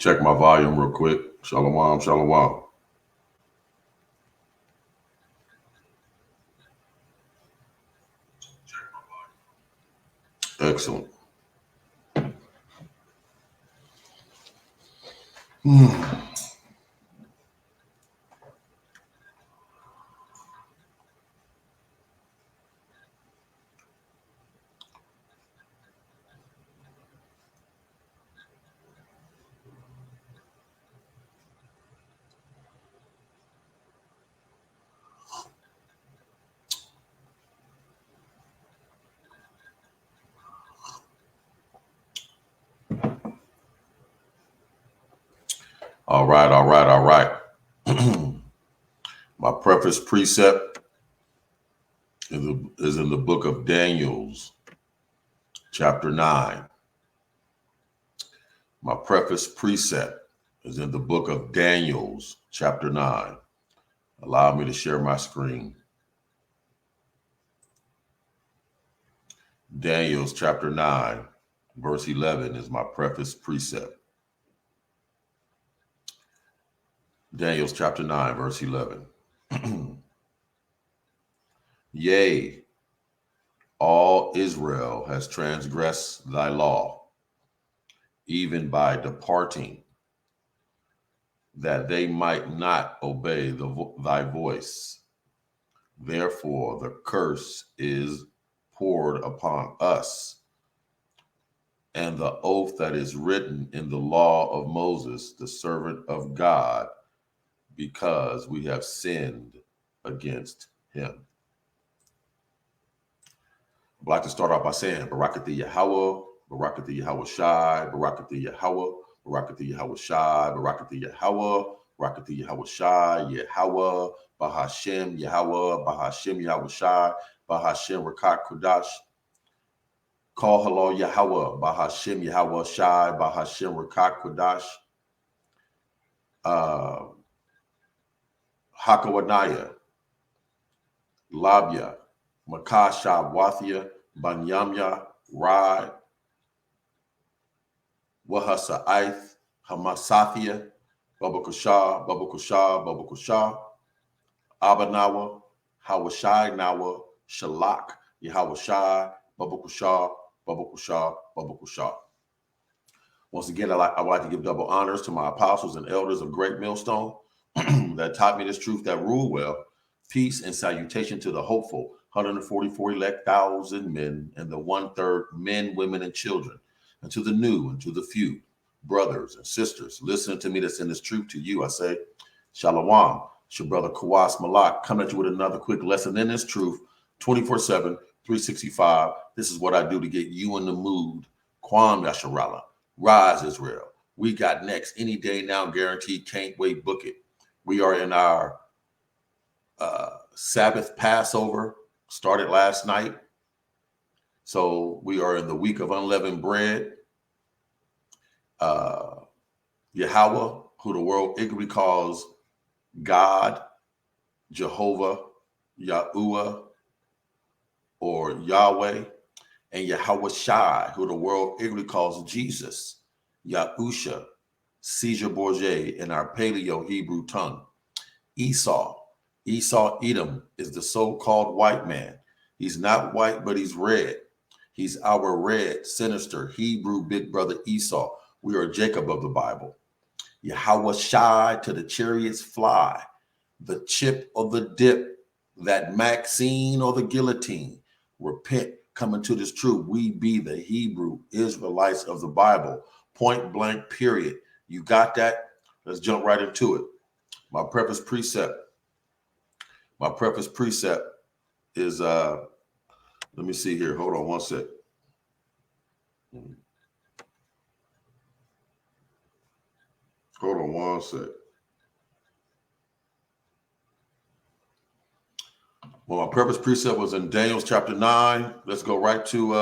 Check my volume real quick. Shalom, shalom. Excellent. All right. My preface precept is in the book of Daniel's, chapter 9. My preface precept is in the book of Daniel's, chapter 9. Allow me to share my screen. Daniel's chapter 9, verse 11 is my preface precept. Daniel's chapter 9, verse 11. Yea, all Israel has transgressed thy law, even by departing, that they might not obey thy voice. Therefore, the curse is poured upon us, and the oath that is written in the law of Moses, the servant of God, because we have sinned against him. I'd like to start off by saying, Barakatha Yahweh, Barakatha Yahweh Shai, Barakatha Yahweh, Barakatha Yahweh Shai, Barakatha Yahweh, Barakatha Yahweh Shai, Yahweh, Bahashem Yahweh, Bahashem Yahweh Shai, Bahashem Rakat Kodash. Call hello Yahweh, Bahashem Yahweh Shai, Bahashem Rakat Kodash. Hakawanaya, Labia, Makasha Wathia, Banyamya, Rai, Wahasa Aith, Hamasathia, Babakusha, Babakusha, Babakusha, Abanawa, Hawashai Nawa, Shalak, Yahawashai, Babakusha, Babakusha, Babakusha. Once again, I would like to give double honors to my apostles and elders of Great Millstone that taught me this truth that rule well. Peace and salutation to the hopeful 144 elect thousand men and the 1/3 men, women, and children, and to the new and to the few brothers and sisters listening to me that's in this truth. To you, I say, Shalom. It's your brother Kawas Malak coming at you with another quick lesson in this truth, 24/7, 365. This is what I do to get you in the mood. Kwam Yasharala. Rise, Israel. We got next any day now, guaranteed. Can't wait. Book it. We are in our Sabbath Passover, started last night. So we are in the week of unleavened bread. Yahweh, who the world ignorantly calls God, Jehovah, Yahuwah, or Yahweh, and Yahweh Shai, who the world ignorantly calls Jesus, Yahusha, Caesar Borgia in our Paleo Hebrew tongue. Esau, Edom, is the so-called white man. He's not white, but he's red. He's our red, sinister Hebrew big brother Esau. We are Jacob of the Bible. Yahweh Shai, to the chariots fly, the chip or the dip, that Maxine or the guillotine. Repent, coming to this truth. We be the Hebrew Israelites of the Bible. Point blank, period. You got that? Let's jump right into it. My preface precept is let me see here. Hold on one sec. Hold on one sec. Well, my preface precept was in Daniel's chapter 9. Let's go right to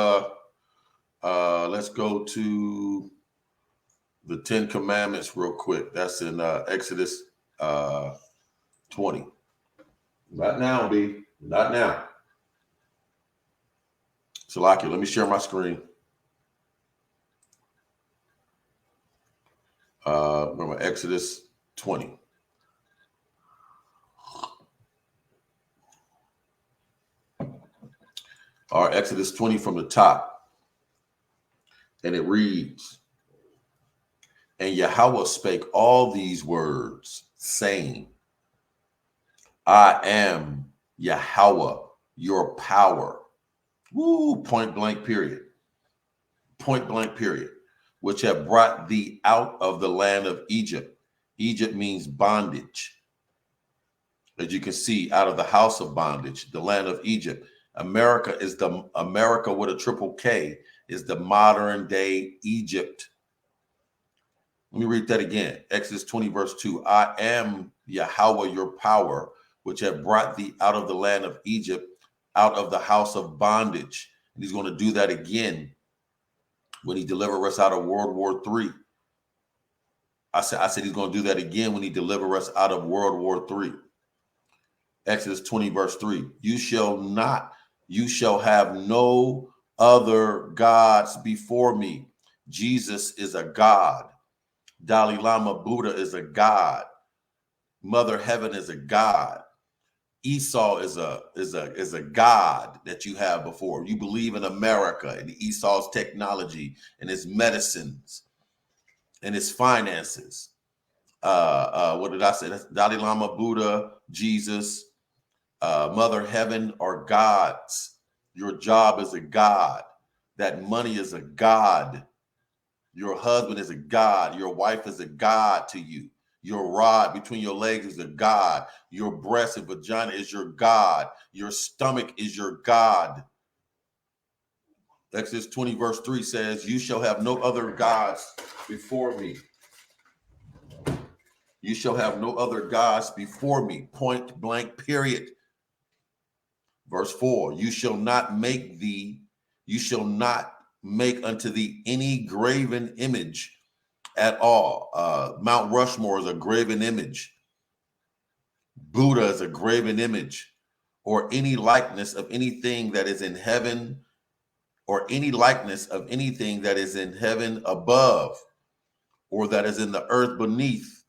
the 10 Commandments real quick. That's in Exodus 20. Not now, B. Not now. Salaki, let me share my screen. Remember Exodus 20. All right, Exodus 20 from the top. And it reads, and Yahweh spake all these words, saying, I am Yahweh, your power. Woo, point blank period. Point blank period. Which have brought thee out of the land of Egypt. Egypt means bondage. As you can see, out of the house of bondage, the land of Egypt. America with a triple K is the modern day Egypt. Let me read that again. Exodus 20, verse 2. I am Yahweh, your power, which have brought thee out of the land of Egypt, out of the house of bondage. And he's going to do that again when he delivers us out of World War III. I said he's going to do that again when he delivers us out of World War III. Exodus 20, verse 3. You shall have no other gods before me. Jesus is a God. Dalai Lama Buddha is a God. Mother Heaven is a God. Esau is a God that you have before. You believe in America and Esau's technology and his medicines and his finances. What did I say? That's Dalai Lama, Buddha, Jesus, Mother Heaven are gods. Your job is a God. That money is a God. Your husband is a God. Your wife is a God to you. Your rod between your legs is a God. Your breast and vagina is your God. Your stomach is your God. Exodus 20, verse 3 says, you shall have no other gods before me. You shall have no other gods before me. Point blank, period. Verse 4, you shall not make unto thee any graven image at all. Mount Rushmore is a graven image. Buddha is a graven image, or any likeness of anything that is in heaven, or any likeness of anything that is in heaven above, or that is in the earth beneath,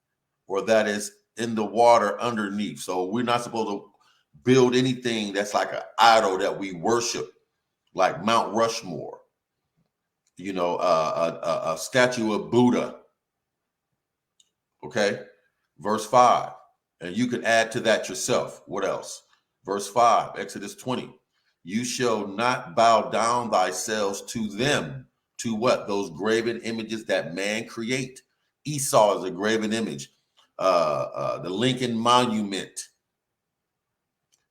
or that is in the water underneath. So we're not supposed to build anything that's like an idol that we worship, like Mount Rushmore, a statue of Buddha. Okay, verse 5, and you can add to that yourself. What else? Verse 5, Exodus 20, you shall not bow down thyself to them. To what? Those graven images that man create. Esau is a graven image. The Lincoln Monument.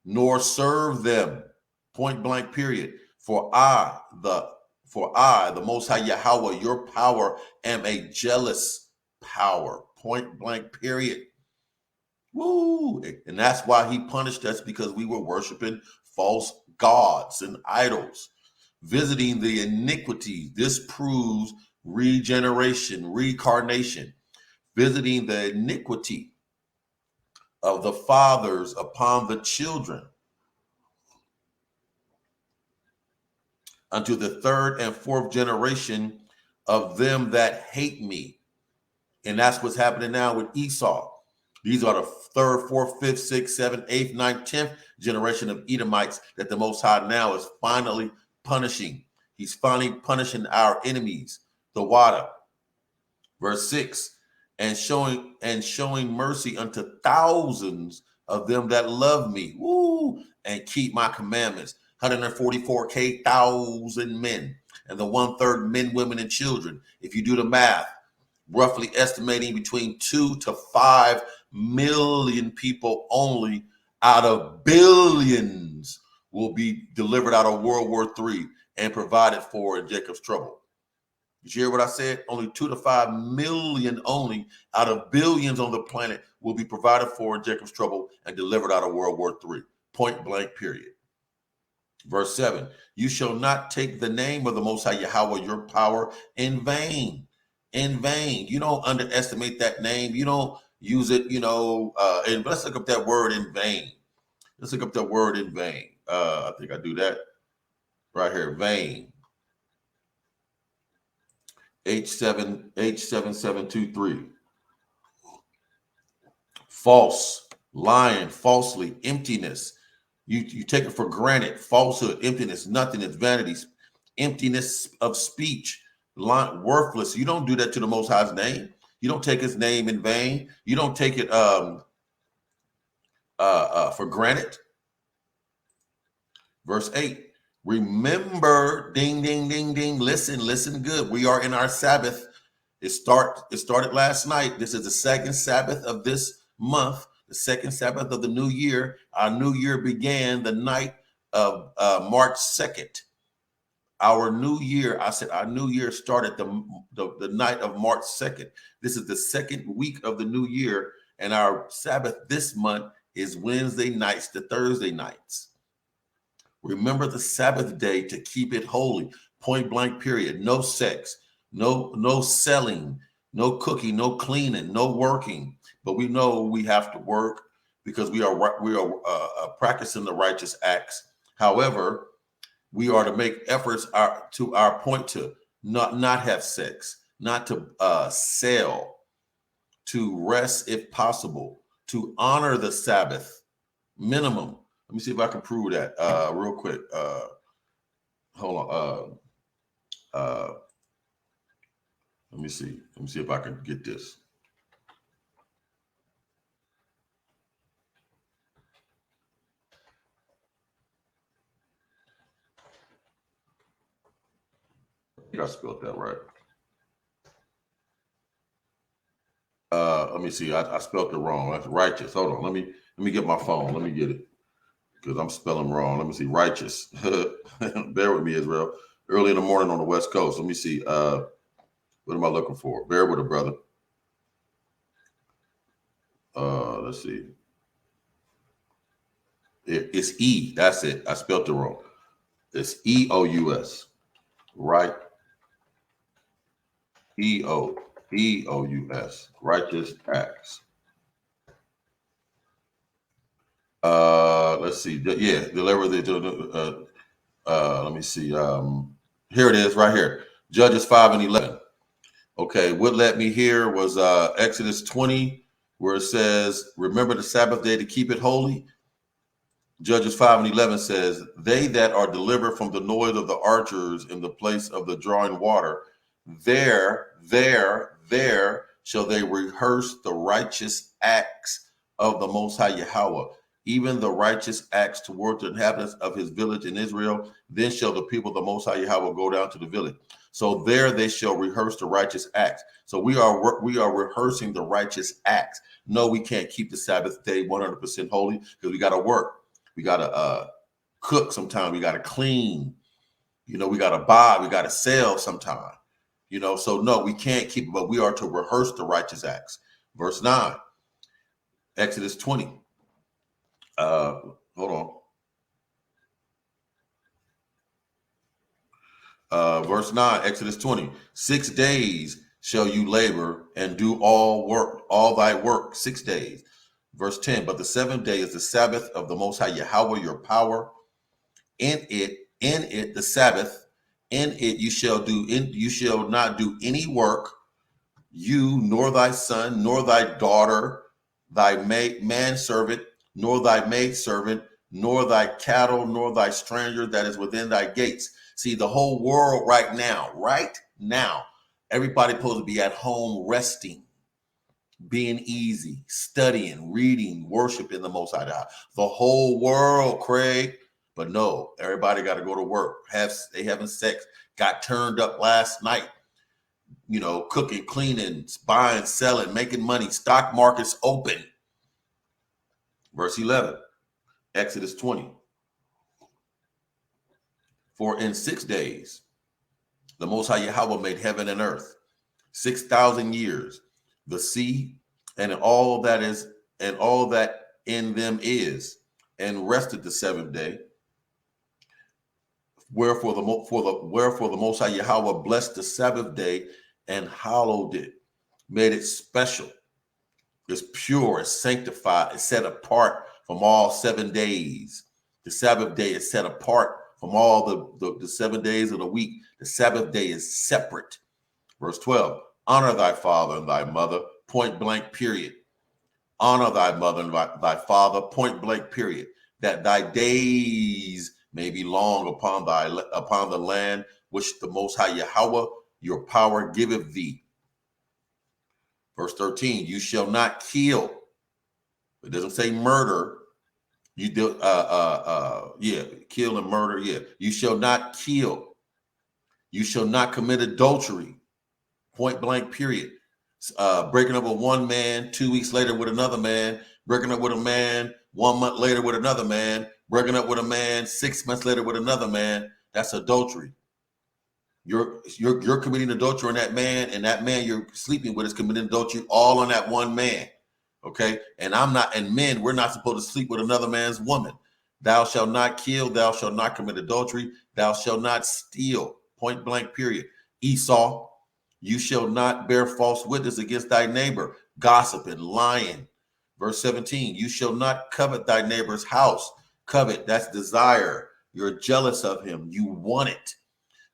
Nor serve them. Point blank period. For I, the Most High Yahweh, your power, am a jealous power. Point blank period. Woo! And that's why he punished us, because we were worshiping false gods and idols, visiting the iniquity. This proves regeneration, reincarnation, visiting the iniquity of the fathers upon the children, unto the third and fourth generation of them that hate me. And that's what's happening now with Esau. These are the third, fourth, fifth, sixth, seventh, eighth, ninth, 10th generation of Edomites that the Most High now is finally punishing. He's finally punishing our enemies, the water. Verse 6, and showing mercy unto thousands of them that love me, woo, and keep my commandments. 144K thousand men, and the 1/3 men, women, and children. If you do the math, roughly estimating between 2 to 5 million people only out of billions will be delivered out of World War III and provided for in Jacob's trouble. Did you hear what I said? Only 2 to 5 million only out of billions on the planet will be provided for in Jacob's trouble and delivered out of World War III. Point blank, period. Verse 7, you shall not take the name of the Most High Yahweh, your power, in vain. In vain. You don't underestimate that name. You don't use it, and let's look up that word in vain. Let's look up that word in vain. I think I do that right here, vain. H7723. false, lying, falsely, emptiness. You take it for granted. Falsehood, emptiness, nothingness, vanity, emptiness of speech, worthless. You don't do that to the Most High's name. You don't take his name in vain. You don't take it for granted. Verse 8, remember, ding, ding, ding, ding. Listen good. We are in our Sabbath. It started last night. This is the second Sabbath of this month, the second Sabbath of the new year. Our new year began the night of March 2nd. Our new year, I said our new year started the night of March 2nd. This is the second week of the new year, and our Sabbath this month is Wednesday nights to Thursday nights. Remember the Sabbath day to keep it holy. Point blank period. No sex, no selling, no cooking, no cleaning, no working. But we know we have to work because we are practicing the righteous acts. However, we are to make efforts to our point to not have sex, not to sell, to rest if possible, to honor the Sabbath minimum. Let me see if I can prove that real quick. Hold on. Let me see. Let me see if I can get this. I think I spelled that right. Let me see. I spelled it wrong. That's righteous. Hold on. Let me get my phone. Let me get it because I'm spelling wrong. Let me see. Righteous. Bear with me, Israel. Early in the morning on the West Coast. Let me see. What am I looking for? Bear with it, brother. Let's see. It's E. That's it. I spelled it wrong. It's EOUS. Right. EOUS. Righteous acts. Let's see. Yeah, deliver the. Let me see. Here it is, right here. Judges 5:11. Okay, what let me hear was Exodus 20, where it says, "Remember the Sabbath day to keep it holy." Judges 5:11 says, "They that are delivered from the noise of the archers in the place of the drawing water, there shall they rehearse the righteous acts of the Most High Yahweh, even the righteous acts toward the inhabitants of his village in Israel. Then shall the people of the Most High Yahweh go down to the village. So there they shall rehearse the righteous acts." So we are rehearsing the righteous acts. No, we can't keep the Sabbath day 100% holy because we got to work. We got to cook sometime. We got to clean. We got to buy. We got to sell sometime. So no, we can't keep it, but we are to rehearse the righteous acts. Verse 9, Exodus 20. Hold on. Verse 9, Exodus 20. 6 days shall you labor and do all thy work, 6 days. Verse 10, but the seventh day is the Sabbath of the Most High Yahweh, your power. In it, the Sabbath, in it you shall not do any work, you, nor thy son, nor thy daughter, thy manservant, nor thy maidservant, nor thy cattle, nor thy stranger that is within thy gates. See, the whole world right now, everybody supposed to be at home resting, being easy, studying, reading, worshiping the Most High God. The whole world, Craig. But no, everybody got to go to work. They having sex, got turned up last night. Cooking, cleaning, buying, selling, making money. Stock markets open. Verse 11, Exodus 20. For in 6 days, the Most High Yahweh made heaven and earth, 6,000 years, the sea, and all that in them is, and rested the seventh day. Wherefore the Most High Yahweh blessed the Sabbath day and hallowed it, made it special. It's pure, it's sanctified, it's set apart from all 7 days. The Sabbath day is set apart from all the 7 days of the week. The Sabbath day is separate. Verse 12, honor thy father and thy mother, point blank period. Honor thy mother and thy father, point blank, period. That thy days may be long upon the land which the Most High Yahweh, your power, giveth thee. Verse 13, you shall not kill. It doesn't say murder. You do, kill and murder. Yeah, you shall not kill. You shall not commit adultery. Point blank, period. Breaking up with one man, 2 weeks later with another man, breaking up with a man, 1 month later with another man, breaking up with a man, 6 months later with another man. That's adultery. You're committing adultery on that man, and that man you're sleeping with is committing adultery all on that one man. Okay, and men, we're not supposed to sleep with another man's woman. Thou shalt not kill, thou shalt not commit adultery, thou shalt not steal. Point blank, period. Esau, you shall not bear false witness against thy neighbor, gossiping, lying. Verse 17, you shall not covet thy neighbor's house. Covet, that's desire. You're jealous of him. You want it.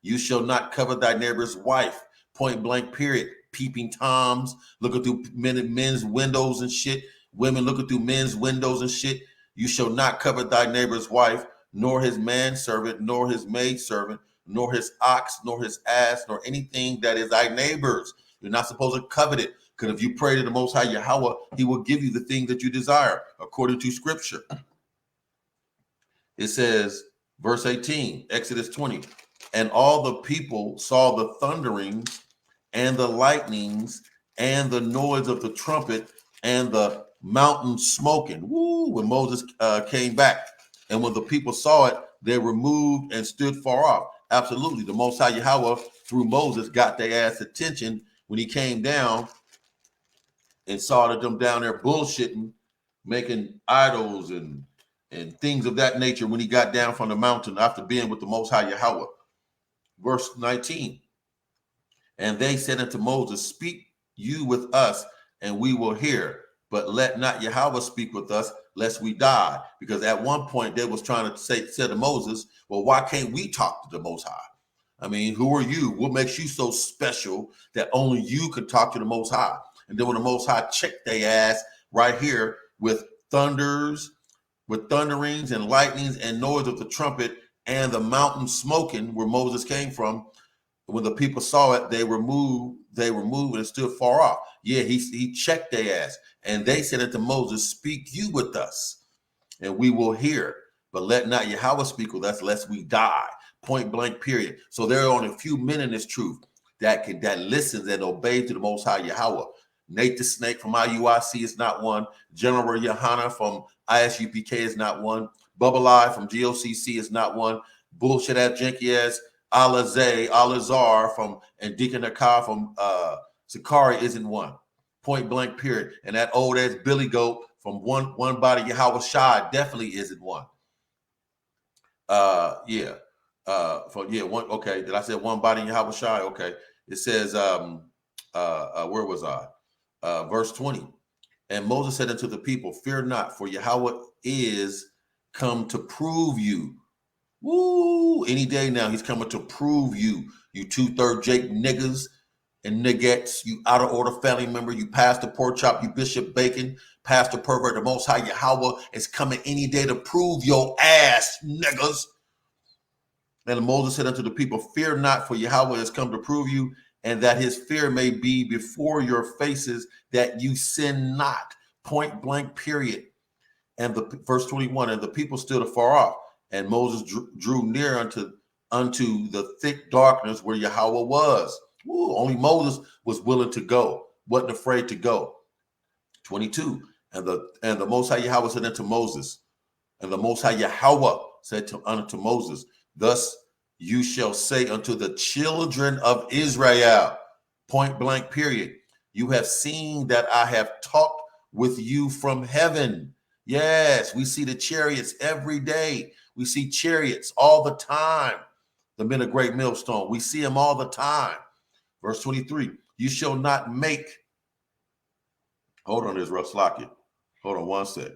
You shall not covet thy neighbor's wife. Point blank, period. Peeping Toms, looking through men's windows and shit. Women looking through men's windows and shit. You shall not covet thy neighbor's wife, nor his manservant, nor his maidservant, nor his ox, nor his ass, nor anything that is thy neighbor's. You're not supposed to covet it, because if you pray to the Most High Yahweh, he will give you the thing that you desire, according to Scripture. It says, verse 18, Exodus 20, and all the people saw the thunderings and the lightnings and the noise of the trumpet and the mountain smoking. Woo! When Moses came back. And when the people saw it, they removed and stood far off. Absolutely. The Most High Yahweh, through Moses, got their ass attention when he came down and saw that them down there bullshitting, making idols and things of that nature when he got down from the mountain after being with the Most High Yahweh. Verse 19, and they said unto Moses, speak you with us, and we will hear, but let not Yahweh speak with us, lest we die. Because at one point they was trying to say to Moses, well, why can't we talk to the Most High? I mean, who are you? What makes you so special that only you could talk to the Most High? And then when the Most High checked their ass right here with thunderings and lightnings and noise of the trumpet and the mountain smoking where Moses came from, when the people saw it, they removed and stood far off. Yeah, he checked their ass. And they said unto Moses, speak you with us, and we will hear. But let not Yahweh speak with us, lest we die. Point blank, period. So there are only a few men in this truth that listens and obeys to the Most High Yahweh. Nate the Snake from IUIC is not one. General Yohana from ISUPK is not one. Bubba Eye from GOCC is not one. Bullshit ass janky ass Alazar from and Deacon Akar from Sakari isn't one. Point blank, period. And that old ass Billy Goat from one body Yahweh Shai definitely isn't one. One. Okay. Did I say one body Yahweh Shai? Okay. It says, where was I? Verse 20. And Moses said unto the people, fear not, for Yahweh is come to prove you. Woo! Any day now, he's coming to prove you. You 2/3 Jake niggas and niggettes, you out of order family member, you Pastor Pork Chop, you Bishop Bacon, Pastor Pervert, the Most High Yahweh is coming any day to prove your ass, niggas. And Moses said unto the people, fear not, for Yahweh has come to prove you, and that his fear may be before your faces, that you sin not. Point blank, period. And the verse 21, and the people stood afar off, and Moses drew near unto the thick darkness where Yahweh was. Ooh, only Moses was willing to go, wasn't afraid to go. 22, and the Most High Yahweh said unto Moses, and the Most High Yahweh said unto Moses, thus you shall say unto the children of Israel, point blank, period, you have seen that I have talked with you from heaven. Yes, we see the chariots every day. We see chariots all the time. The men of great millstone, we see them all the time. Verse 23, you shall not make, hold on, there's Russ Lockett. Hold on one sec.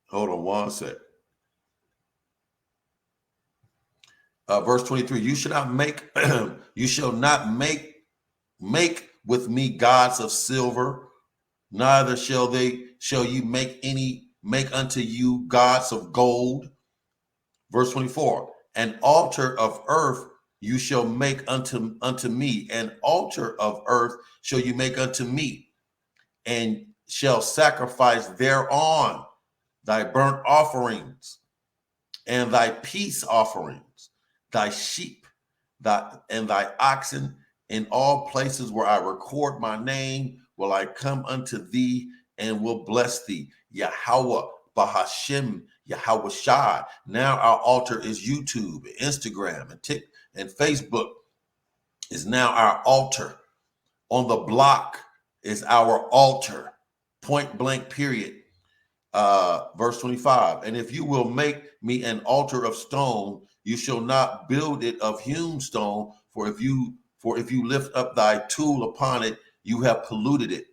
Hold on one sec. Verse 23, you shall not make make with me gods of silver, neither shall you make unto you gods of gold. Verse 24, an altar of earth you shall make unto me, an altar of earth shall you make unto me, and shall sacrifice thereon thy burnt offerings and thy peace offerings, thy sheep, and thy oxen. In all places where I record my name, will I come unto thee and will bless thee. Yahweh, Bahashem, Yahweh Shai. Now our altar is YouTube, Instagram, and Facebook is now our altar. On the block is our altar. Point blank, period. Verse 25, and if you will make me an altar of stone, you shall not build it of hewn stone, for if you lift up thy tool upon it, you have polluted it.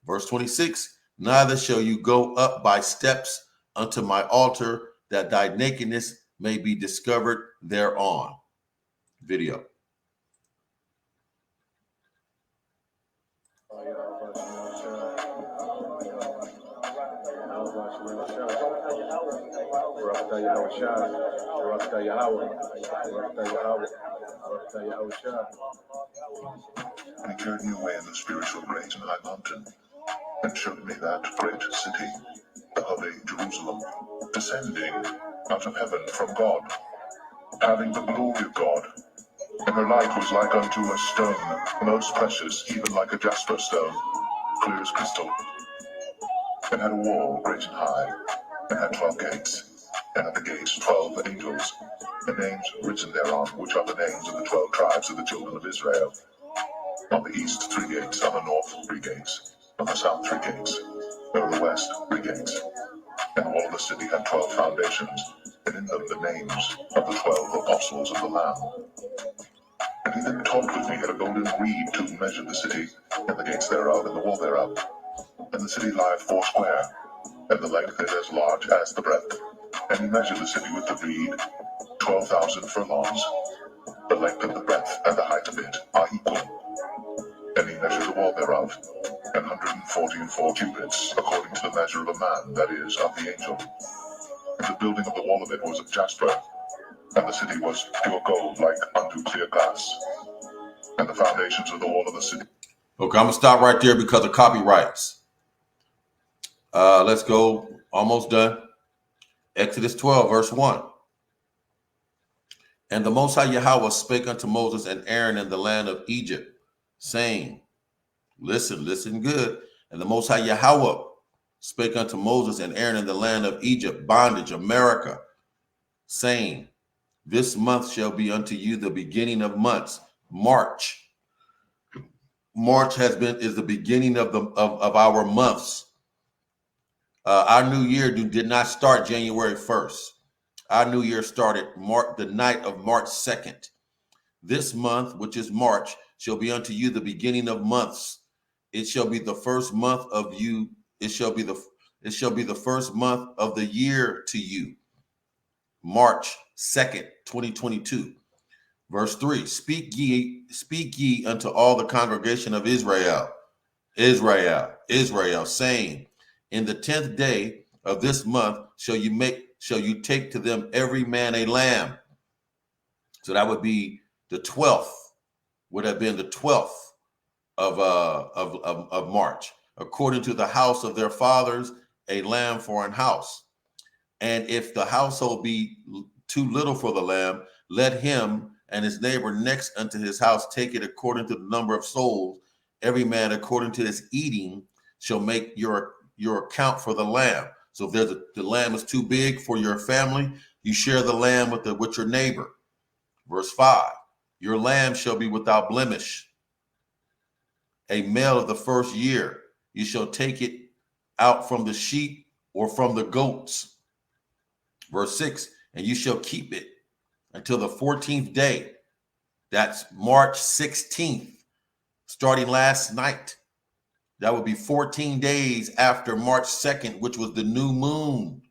Verse 26, neither shall you go up by steps unto my altar, that thy nakedness may be discovered thereon. Video. He carried me away in the spiritual great and high mountain, and showed me that great city, the holy Jerusalem, descending out of heaven from God, having the glory of God. And her light was like unto a stone, most precious, even like a jasper stone, clear as crystal. And had a wall great and high, and had 12 gates, and at the gates 12 angels, and names written thereon, which are the names of the 12 tribes of the children of Israel. On the east 3 gates, on the north 3 gates, on the south 3 gates, and on the west 3 gates. And the wall of the city had 12 foundations, and in them the names of the 12 apostles of the Lamb. And he that talked with me had a golden reed to measure the city, and the gates thereof, and the wall thereof. And the city lieth 4 square, and the length is as large as the breadth. And he measured the city with the reed, 12,000 furlongs. The length and the breadth and the height of it are equal. And he measured the wall thereof, 144 cubits, according to the measure of a man, that is, of the angel. And the building of the wall of it was of jasper, and the city was pure gold, like unto clear glass. And the foundations of the wall of the city. Okay, I'm gonna stop right there because of copyrights. Let's go. Almost done. Exodus 12, verse 1. And the Most High Yahweh spake unto Moses and Aaron in the land of Egypt, saying, listen good. And the Most High Yahweh spake unto Moses and Aaron in the land of Egypt, bondage, America, saying, this month shall be unto you the beginning of months. March is the beginning of our months. Our new year did not start January 1st. Our new year started the night of March 2nd. This month, which is March, shall be unto you the beginning of months. It shall be the first month of you. It shall be the first month of the year to you. March 2nd, 2022. Verse 3. Speak ye unto all the congregation of Israel, saying, in the 10th day of this month shall you take to them every man a lamb. So that would be the 12th, would have been the 12th of March, according to the house of their fathers, a lamb for an house. And if the household be too little for the lamb, let him and his neighbor next unto his house take it according to the number of souls. Every man according to his eating shall make your account for the lamb. So if the lamb is too big for your family, you share the lamb with your neighbor. Verse 5, your lamb shall be without blemish, a male of the first year. You shall take it out from the sheep or from the goats. Verse 6, and you shall keep it until the 14th day. That's March 16th, starting last night. That would be 14 days after March 2nd, which was the new moon.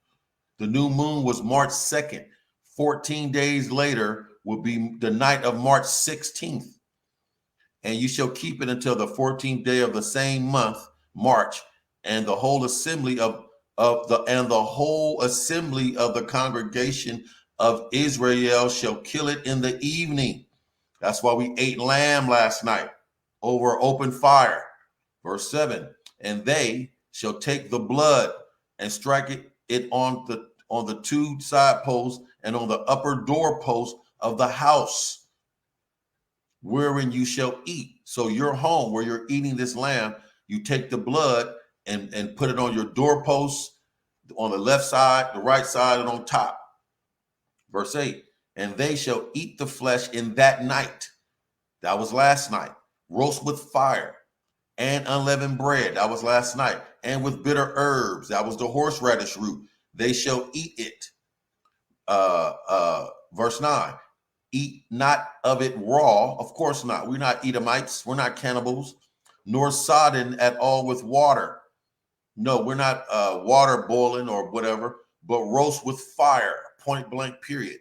The new moon was March 2nd. 14 days later will be the night of March 16th. And you shall keep it until the 14th day of the same month, March, and the whole assembly of the congregation of Israel shall kill it in the evening. That's why we ate lamb last night over open fire. Verse 7, and they shall take the blood and strike it on the two side posts and on the upper doorpost of the house wherein you shall eat. So your home where you're eating this lamb, you take the blood and put it on your doorposts on the left side, the right side, and on top. Verse 8, and they shall eat the flesh in that night. That was last night. Roast with fire and unleavened bread. That was last night. And with bitter herbs. That was the horseradish root. They shall eat it. Verse 9, eat not of it raw. Of course not. We're not Edomites. We're not cannibals, nor sodden at all with water. No, we're not water boiling or whatever, but roast with fire, point blank, period.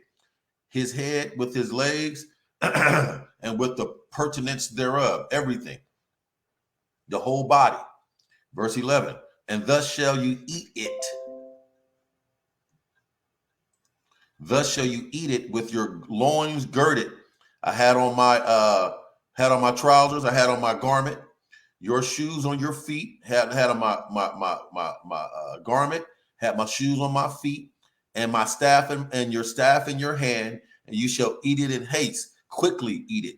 His head with his legs and with the pertinence thereof, everything, the whole body. Verse 11, and thus shall you eat it. Thus shall you eat it with your loins girded. I had on my trousers. I had on my garment. Your shoes on your feet. Had on my garment. Had my shoes on my feet, and my staff and your staff in your hand. And you shall eat it in haste. Quickly eat it.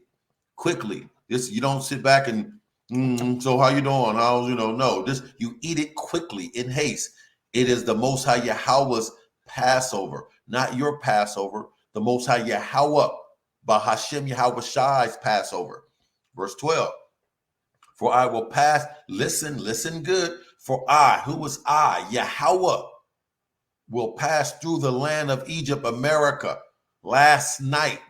Quickly. This you don't sit back and so how you doing? How's no. This you eat it quickly in haste. It is the Most High Yahweh's Passover. Not your Passover, the Most High Yahweh, Bahashem Yahweh Shai's Passover. Verse 12, for I will pass, listen good, for I, who is I, Yahweh, will pass through the land of Egypt, America, this night,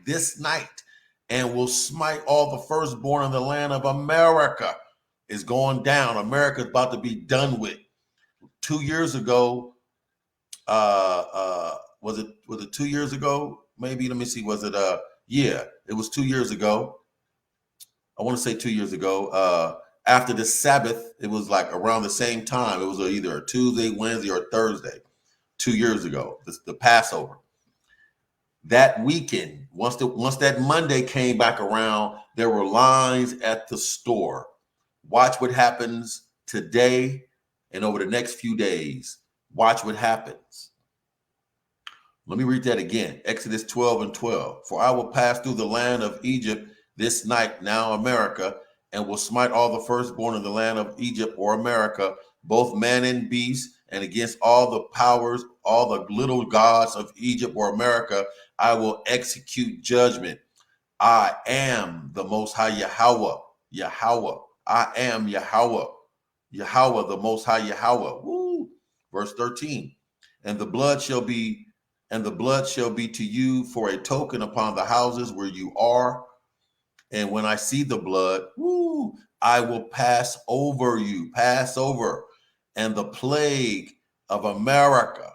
and will smite all the firstborn in the land of America. Is going down. America is about to be done with. 2 years ago, was it 2 years ago? Maybe, let me see. Was it yeah, it was 2 years ago. I want to say 2 years ago. After the Sabbath, it was like around the same time. It was either a Tuesday, Wednesday, or Thursday. 2 years ago, the Passover. That weekend, once that Monday came back around, there were lines at the store. Watch what happens today and over the next few days. Watch what happens. Let me read that again. Exodus 12:12. For I will pass through the land of Egypt this night, now America, and will smite all the firstborn in the land of Egypt or America, both man and beast, and against all the powers, all the little gods of Egypt or America, I will execute judgment. I am the Most High Yahweh. Yahweh. I am Yahweh. Yahweh, the Most High Yahweh. Woo. Verse 13. And the blood shall be to you for a token upon the houses where you are. And when I see the blood, I will pass over you, pass over. And the plague of America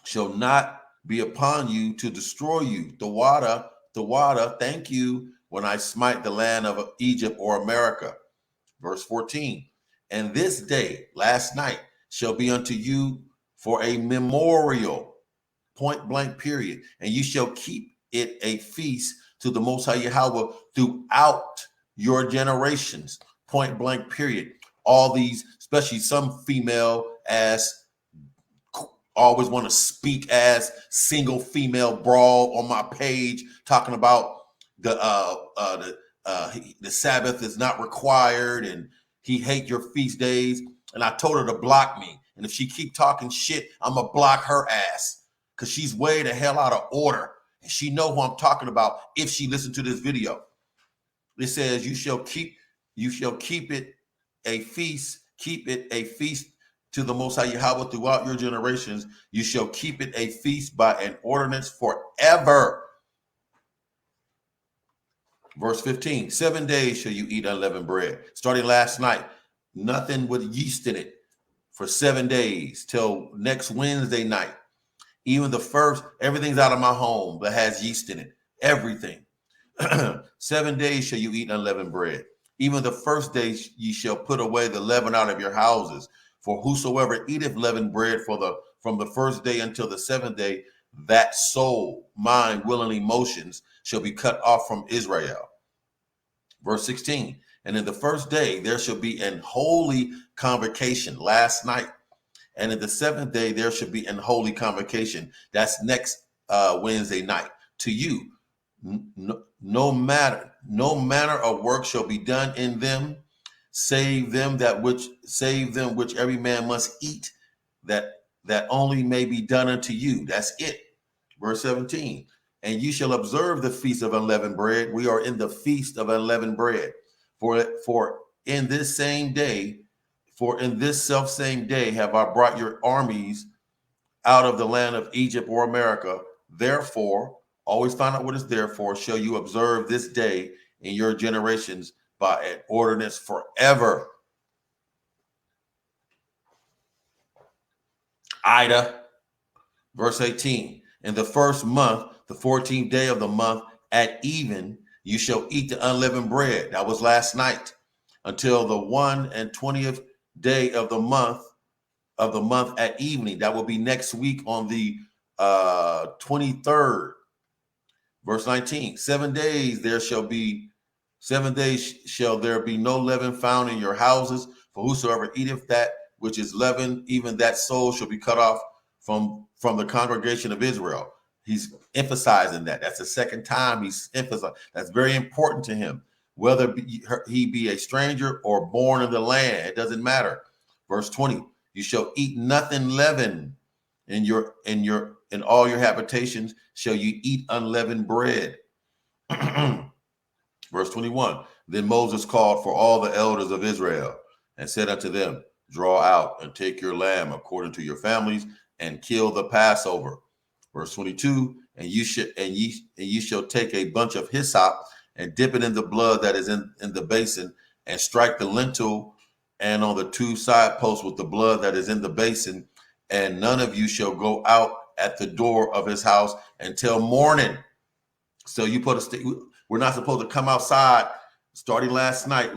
shall not be upon you to destroy you. The water, thank you, when I smite the land of Egypt or America. Verse 14. And this day, last night, shall be unto you for a memorial, point blank, period. And you shall keep it a feast to the Most High Yahweh throughout your generations, point blank, period. All these, especially some female ass, always want to speak as single female brawl on my page, talking about the Sabbath is not required and he hate your feast days. And I told her to block me. And if she keep talking shit, I'm gonna block her ass because she's way the hell out of order. And she know who I'm talking about if she listened to this video. It says, you shall keep it a feast, to the Most High Yahweh throughout your generations. You shall keep it a feast by an ordinance forever. Verse 15, 7 days shall you eat unleavened bread. Starting last night, nothing with yeast in it for 7 days till next Wednesday night. Even the first, everything's out of my home that has yeast in it. everything. 7 days shall you eat unleavened bread. Even the first day ye shall put away the leaven out of your houses. For whosoever eateth leavened bread from the first day until the seventh day, that soul, mind, will, and emotions shall be cut off from Israel. Verse 16, and in the first day there shall be an holy convocation, last night. And in the seventh day there shall be an holy convocation. That's next Wednesday night. To you, no manner of work shall be done in them, save them which every man must eat, that only may be done unto you. That's it. Verse 17. And you shall observe the feast of unleavened bread. We are in the feast of unleavened bread. For in this self same day have I brought your armies out of the land of Egypt or America. Therefore, always find out what it's there for. Shall you observe this day in your generations by an ordinance forever. Ida, verse 18. In the first month, the 14th day of the month at even, you shall eat the unleavened bread. That was last night. Until the 21st day of the month at evening. That will be next week on the 23rd. Verse 19. 7 days shall there be no leaven found in your houses. For whosoever eateth that which is leavened, even that soul shall be cut off from the congregation of Israel. He's emphasizing that. That's the second time he's emphasizing. That's very important to him. Whether he be a stranger or born in the land, it doesn't matter. Verse 20, you shall eat nothing leavened in all your habitations shall you eat unleavened bread. Verse 21, then Moses called for all the elders of Israel and said unto them, draw out and take your lamb according to your families and kill the Passover. Verse 22, and ye shall take a bunch of hyssop and dip it in the blood that is in the basin, and strike the lintel and on the two side posts with the blood that is in the basin, and none of you shall go out at the door of his house until morning. So you put we're not supposed to come outside. Starting last night,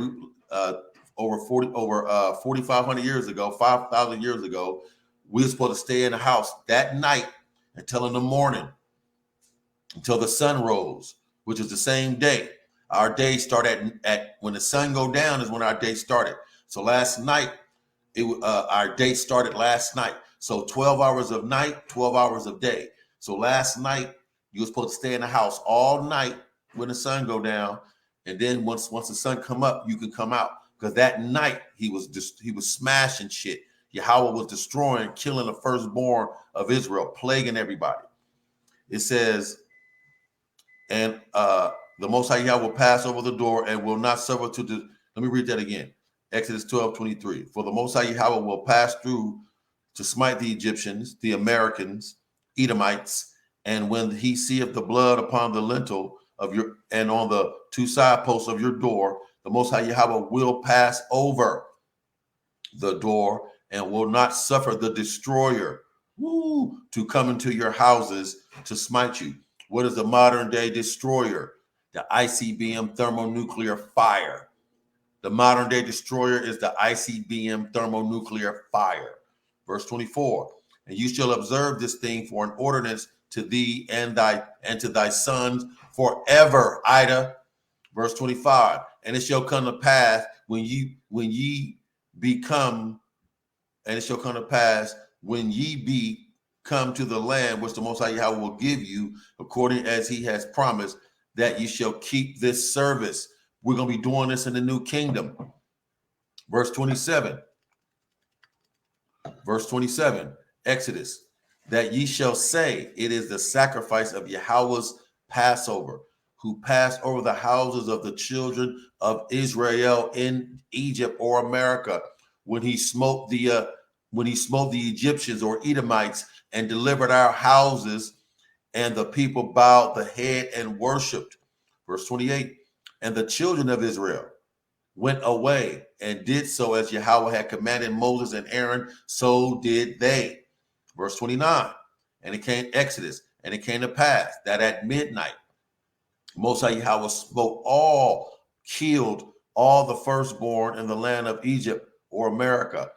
over 4,500 years ago, 5,000 years ago, we were supposed to stay in the house that night until in the morning, until the sun rose, which is the same day. Our day started at when the sun go down is when our day started. So last night, our day started last night. So 12 hours of night, 12 hours of day. So last night, you were supposed to stay in the house all night when the sun go down, and then once the sun come up, you can come out. Because that night he was smashing shit. Yahweh was destroying, killing the firstborn of Israel, plaguing everybody. It says, and the Most High Yahweh will pass over the door and will not suffer let me read that again. Exodus 12:23. For the Most High Yahweh will pass through to smite the Egyptians, the Americans, Edomites, and when he seeth the blood upon the lintel of your and on the two side posts of your door, the Most High Yahweh will pass over the door and will not suffer the destroyer to come into your houses to smite you. What is the modern day destroyer? The ICBM thermonuclear fire. The modern day destroyer is the ICBM thermonuclear fire. Verse 24, and you shall observe this thing for an ordinance to thee and to thy sons forever. Ida. Verse 25, and it shall come to pass when ye become to the land which the Most High Yahweh will give you, according as he has promised, that you shall keep this service. We're going to be doing this in the new kingdom. Verse 27, Exodus, that ye shall say, it is the sacrifice of Yahweh's Passover, who passed over the houses of the children of Israel in Egypt or America, when he smote the Egyptians or Edomites and delivered our houses, and the people bowed the head and worshipped. Verse 28, and the children of Israel went away and did so as Yahweh had commanded Moses and Aaron, so did they. Verse 29, and it came to pass that at midnight Most High Yahweh smote all, killed all the firstborn in the land of Egypt or America,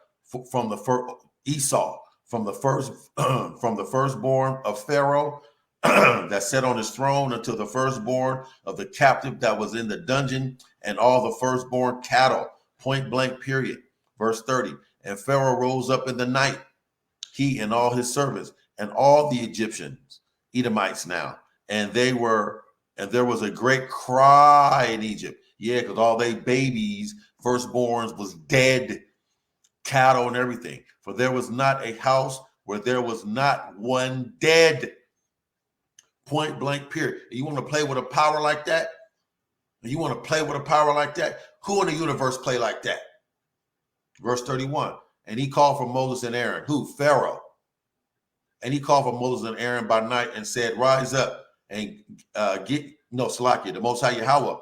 from the first Esau, from the first from the firstborn of Pharaoh that sat on his throne, until the firstborn of the captive that was in the dungeon, and all the firstborn cattle. Point blank, period. Verse 30. And Pharaoh rose up in the night, he and all his servants, and all the Egyptians, Edomites now, and there was a great cry in Egypt. Yeah, because all they babies, firstborns, was dead, cattle and everything. For there was not a house where there was not one dead. Point blank, period. And you want to play with a power like that? You want to play with a power like that? Who in the universe play like that? Verse 31. And he called for Moses and Aaron. Who? Pharaoh. And he called for Moses and Aaron by night and said, rise up and the Most High Yahweh.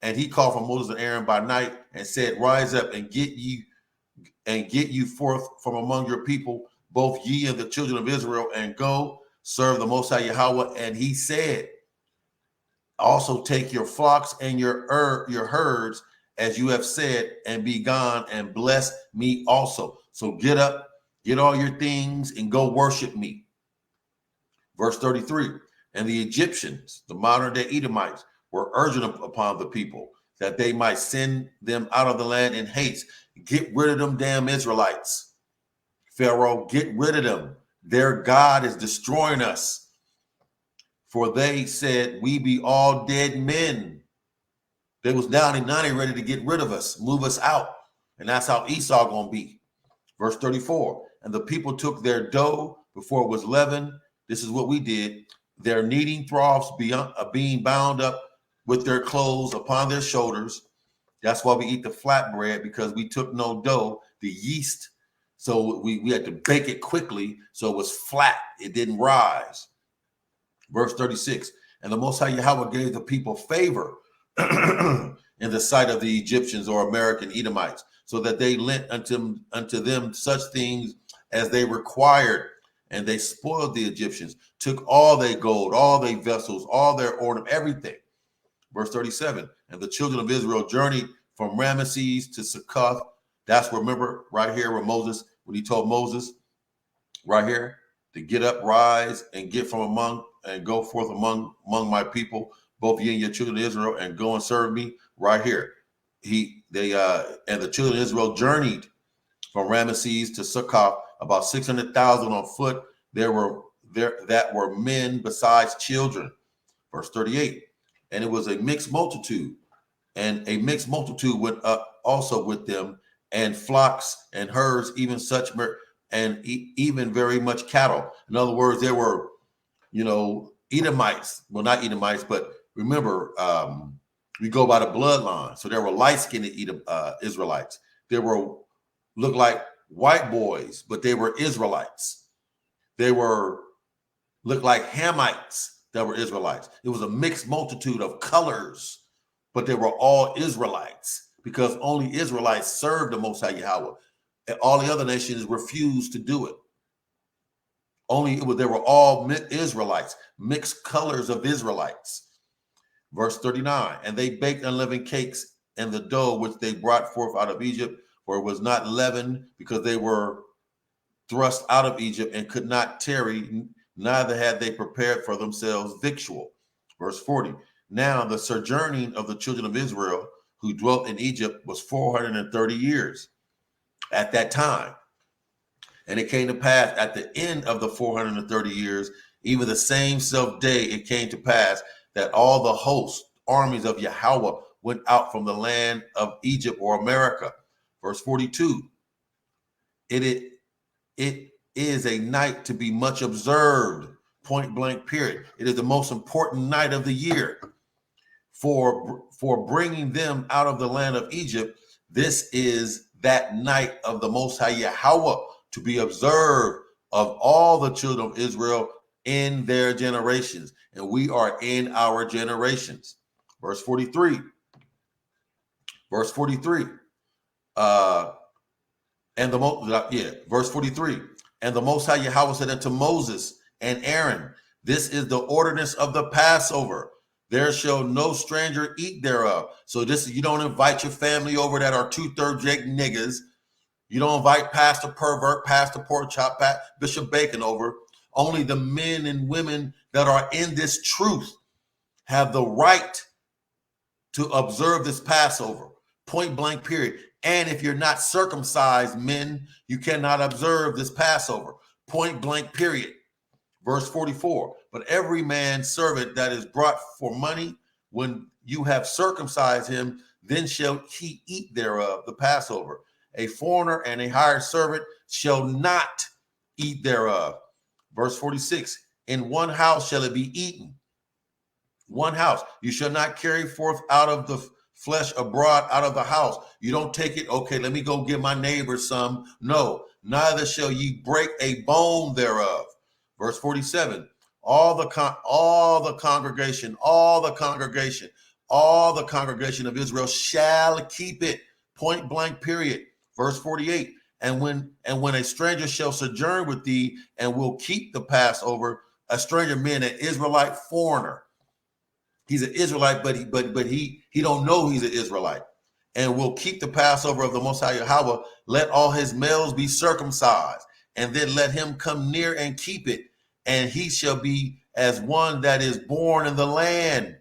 And he called for Moses and Aaron by night and said, rise up and get you forth from among your people, both ye and the children of Israel, and go serve the Most High Yahweh. And he said, also take your flocks and your herds, as you have said, and be gone, and bless me also. So get up, get all your things, and go worship me. Verse 33. And the Egyptians, the modern day Edomites, were urgent upon the people that they might send them out of the land in haste. Get rid of them damn Israelites. Pharaoh, get rid of them. Their God is destroying us. For they said, we be all dead men. They was down and now they ready to get rid of us, move us out. And that's how Esau gonna be. Verse 34. And the people took their dough before it was leavened. This is what we did. Their kneading troughs being bound up with their clothes upon their shoulders. That's why we eat the flatbread, because we took no dough, the yeast. So we had to bake it quickly, so it was flat. It didn't rise. Verse 36. And the Most High Yahweh gave the people favor in the sight of the Egyptians, or American Edomites, so that they lent unto them such things as they required. And they spoiled the Egyptians, took all their gold, all their vessels, all their ornament, everything. Verse 37. And the children of Israel journeyed from Ramesses to Succoth. That's where, remember, right here where Moses, when he told Moses, right here, to get up, rise, and get from among, and go forth among my people, both ye and your children of Israel, and go and serve me. Right here, and the children of Israel journeyed from Ramesses to Succoth, about 600,000 on foot. There were men besides children. Verse 38. And it was a mixed multitude, and a mixed multitude went up also with them, and flocks and herds, even such, and even very much cattle. In other words, there were, Edomites. Well, not Edomites, but remember, we go by the bloodline. So there were light-skinned Israelites. There were looked like white boys, but they were Israelites. They looked like Hamites that were Israelites. It was a mixed multitude of colors, but they were all Israelites, because only Israelites served the Most High Yahweh. And all the other nations refused to do it. They were all Israelites, mixed colors of Israelites. Verse 39. And they baked unleavened cakes in the dough which they brought forth out of Egypt, for it was not leavened, because they were thrust out of Egypt and could not tarry, neither had they prepared for themselves victual. Verse 40. Now the sojourning of the children of Israel who dwelt in Egypt was 430 years at that time. And it came to pass at the end of the 430 years, even the same self day, it came to pass that all the host armies of Yahweh went out from the land of Egypt, or America. Verse 42. It is a night to be much observed, point blank, period. It is the most important night of the year for bringing them out of the land of Egypt. This is that night of the Most High Yahweh, to be observed of all the children of Israel in their generations. And we are in our generations. Verse 43. Verse 43. Verse 43. And the Most High Yahweh said unto Moses and Aaron, this is the ordinance of the Passover. There shall no stranger eat thereof. So this, you don't invite your family over that are 2/3 niggas. You don't invite Pastor Pervert, Pastor Pork Chop, Bishop Bacon over. Only the men and women that are in this truth have the right to observe this Passover. Point blank, period. And if you're not circumcised, men, you cannot observe this Passover. Point blank, period. Verse 44, but every man's servant that is brought for money, when you have circumcised him, then shall he eat thereof, the Passover. A foreigner and a hired servant shall not eat thereof. Verse 46, in one house shall it be eaten. One house. You shall not carry forth out of the flesh abroad out of the house. You don't take it, okay, let me go give my neighbor some. No, neither shall ye break a bone thereof. Verse 47, all the congregation of Israel shall keep it. Point blank, period. Verse 48, and when a stranger shall sojourn with thee and will keep the Passover, a stranger meaning an Israelite foreigner. He's an Israelite, but he don't know he's an Israelite, and will keep the Passover of the Most High Yahweh. Let all his males be circumcised, and then let him come near and keep it, and he shall be as one that is born in the land.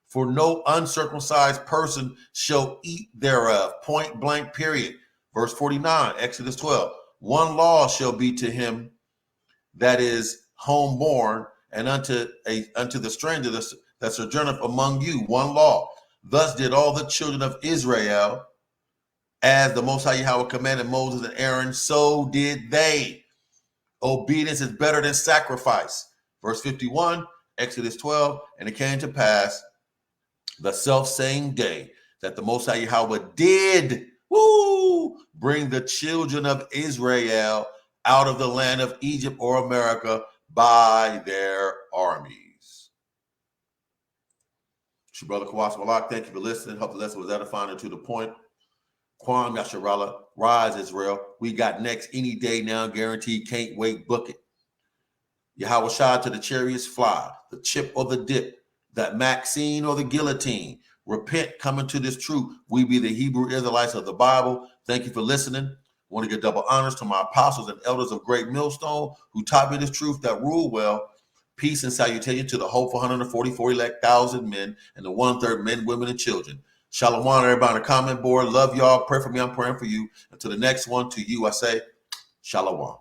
For no uncircumcised person shall eat thereof. Point blank, period. Verse 49, Exodus 12. One law shall be to him that is homeborn, and unto the stranger that sojourneth among you, one law. Thus did all the children of Israel, as the Most High Yahweh commanded Moses and Aaron, so did they. Obedience is better than sacrifice. Verse 51, Exodus 12, and it came to pass the self-same day that the Most High Yahweh did bring the children of Israel out of the land of Egypt or America by their armies. It's your brother Kawas Malak. Thank you for listening. Hope the lesson was edifying and to the point. Kwam Yasharallah, rise Israel. We got next any day now, guaranteed. Can't wait, book it. Yahweh Shah to the chariots fly, the chip or the dip, that Maxine or the guillotine. Repent, come into this truth. We be the Hebrew Israelites of the Bible. Thank you for listening. I want to give double honors to my apostles and elders of Great Millstone who taught me this truth that rule well. Peace and salutation to the hopeful 144 elect thousand men and the 1/3 men, women, and children. Shalom, everybody on the comment board. Love y'all. Pray for me. I'm praying for you. Until the next one, to you, I say, Shalom.